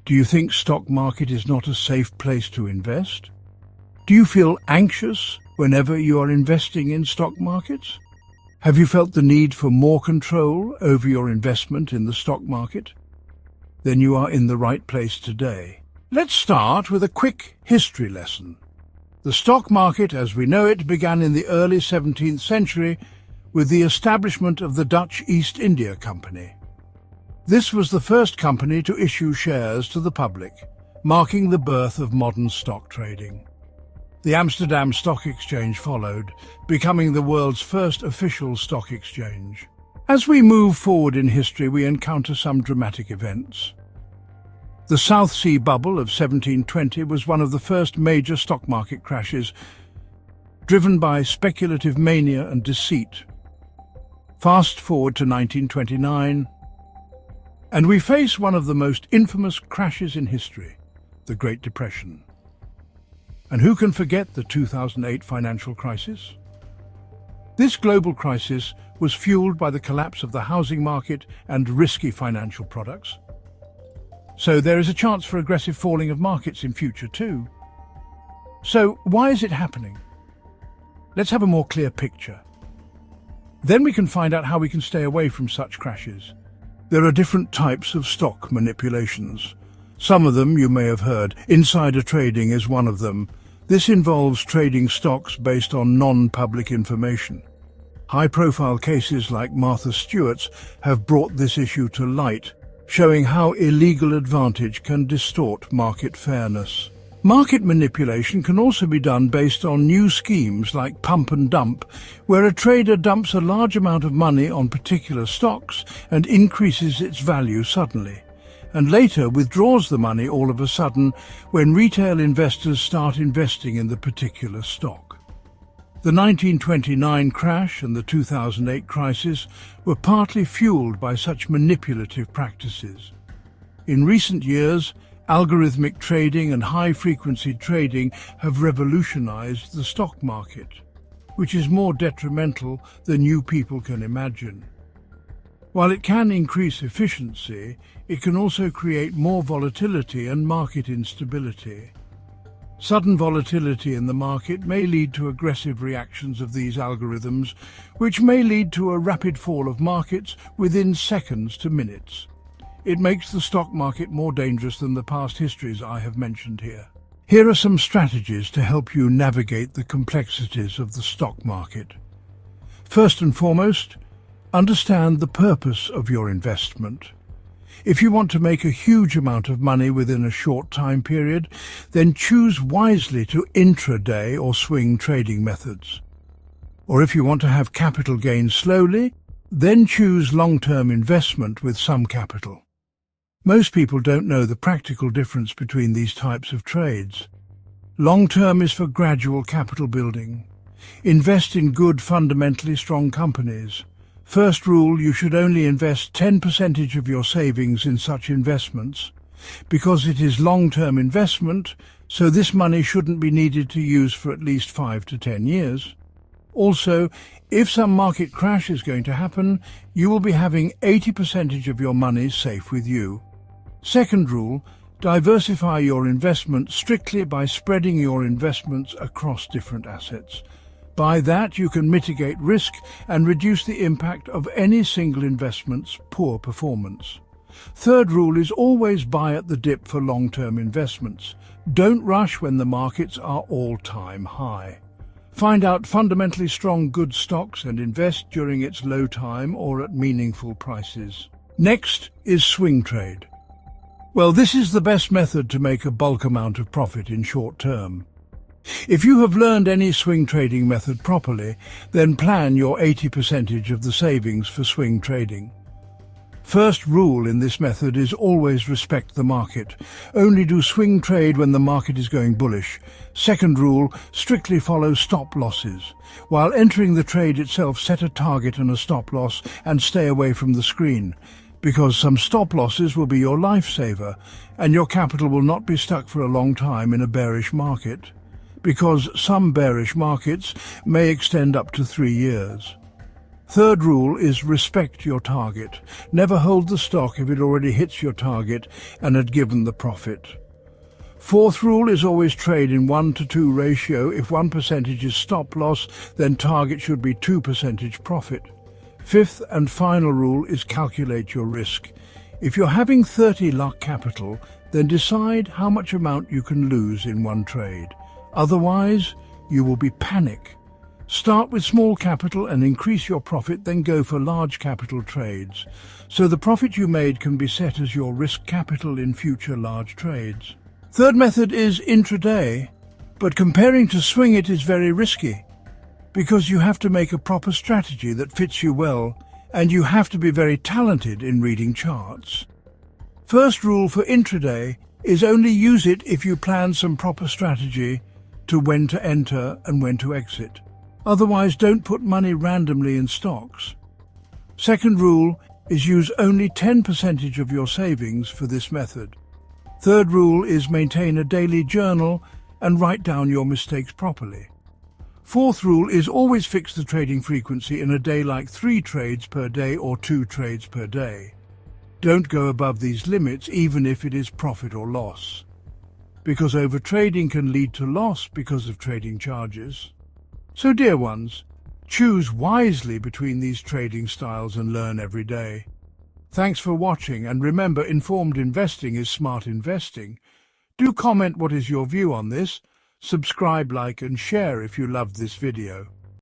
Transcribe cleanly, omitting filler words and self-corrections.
Do you think stock market is not a safe place to invest? Do you feel anxious whenever you are investing in stock markets? Have you felt the need for more control over your investment in the stock market? Then you are in the right place today. Let's start with a quick history lesson. The stock market, as we know it, began in the early 17th century with the establishment of the Dutch East India Company. This was the first company to issue shares to the public, marking the birth of modern stock trading. The Amsterdam Stock Exchange followed, becoming the world's first official stock exchange. As we move forward in history, we encounter some dramatic events. The South Sea Bubble of 1720 was one of the first major stock market crashes, driven by speculative mania and deceit. Fast forward to 1929, and we face one of the most infamous crashes in history, the Great Depression. And who can forget the 2008 financial crisis? This global crisis was fueled by the collapse of the housing market and risky financial products. So there is a chance for aggressive falling of markets in future too. So why is it happening? Let's have a more clear picture. Then we can find out how we can stay away from such crashes. There are different types of stock manipulations. Some of them you may have heard. Insider trading is one of them. This involves trading stocks based on non-public information. High-profile cases like Martha Stewart's have brought this issue to light, showing how illegal advantage can distort market fairness. Market manipulation can also be done based on new schemes like pump and dump, where a trader dumps a large amount of money on particular stocks and increases its value suddenly, and later withdraws the money all of a sudden when retail investors start investing in the particular stock. The 1929 crash and the 2008 crisis were partly fueled by such manipulative practices. In recent years, algorithmic trading and high-frequency trading have revolutionized the stock market, which is more detrimental than you people can imagine. While it can increase efficiency, it can also create more volatility and market instability. Sudden volatility in the market may lead to aggressive reactions of these algorithms, which may lead to a rapid fall of markets within seconds to minutes. It makes the stock market more dangerous than the past histories I have mentioned here. Here are some strategies to help you navigate the complexities of the stock market. First and foremost, understand the purpose of your investment. If you want to make a huge amount of money within a short time period, then choose wisely to intraday or swing trading methods. Or if you want to have capital gains slowly, then choose long-term investment with some capital. Most people don't know the practical difference between these types of trades. Long-term is for gradual capital building. Invest in good, fundamentally strong companies. First rule, you should only invest 10% of your savings in such investments, because it is long-term investment, so this money shouldn't be needed to use for at least 5 to 10 years. Also, if some market crash is going to happen, you will be having 80% of your money safe with you. Second rule, diversify your investment strictly by spreading your investments across different assets. By that, you can mitigate risk and reduce the impact of any single investment's poor performance. Third rule is always buy at the dip for long-term investments. Don't rush when the markets are all-time high. Find out fundamentally strong good stocks and invest during its low time or at meaningful prices. Next is swing trade. Well, this is the best method to make a bulk amount of profit in short term. If you have learned any swing trading method properly, then plan your 80% of the savings for swing trading. First rule in this method is always respect the market. Only do swing trade when the market is going bullish. Second rule, strictly follow stop losses. While entering the trade itself, set a target and a stop loss and stay away from the screen, because some stop losses will be your lifesaver and your capital will not be stuck for a long time in a bearish market, because some bearish markets may extend up to 3 years. Third rule is respect your target. Never hold the stock if it already hits your target and had given the profit. Fourth rule is always trade in 1-to-2 ratio. If 1% is stop loss, then target should be 2% profit. Fifth and final rule is calculate your risk. If you're having 30 lakh capital, then decide how much amount you can lose in one trade. Otherwise, you will be panic. Start with small capital and increase your profit, then go for large capital trades. So the profit you made can be set as your risk capital in future large trades. Third method is intraday, but comparing to swing it is very risky because you have to make a proper strategy that fits you well, and you have to be very talented in reading charts. First rule for intraday is only use it if you plan some proper strategy to when to enter and when to exit. Otherwise, don't put money randomly in stocks. Second rule is use only 10% of your savings for this method. Third rule is maintain a daily journal and write down your mistakes properly. Fourth rule is always fix the trading frequency in a day like 3 trades per day or 2 trades per day. Don't go above these limits even if it is profit or loss, because overtrading can lead to loss because of trading charges. So dear ones, choose wisely between these trading styles and learn every day. Thanks for watching, and remember, informed investing is smart investing. Do comment what is your view on this, subscribe, like and share if you loved this video.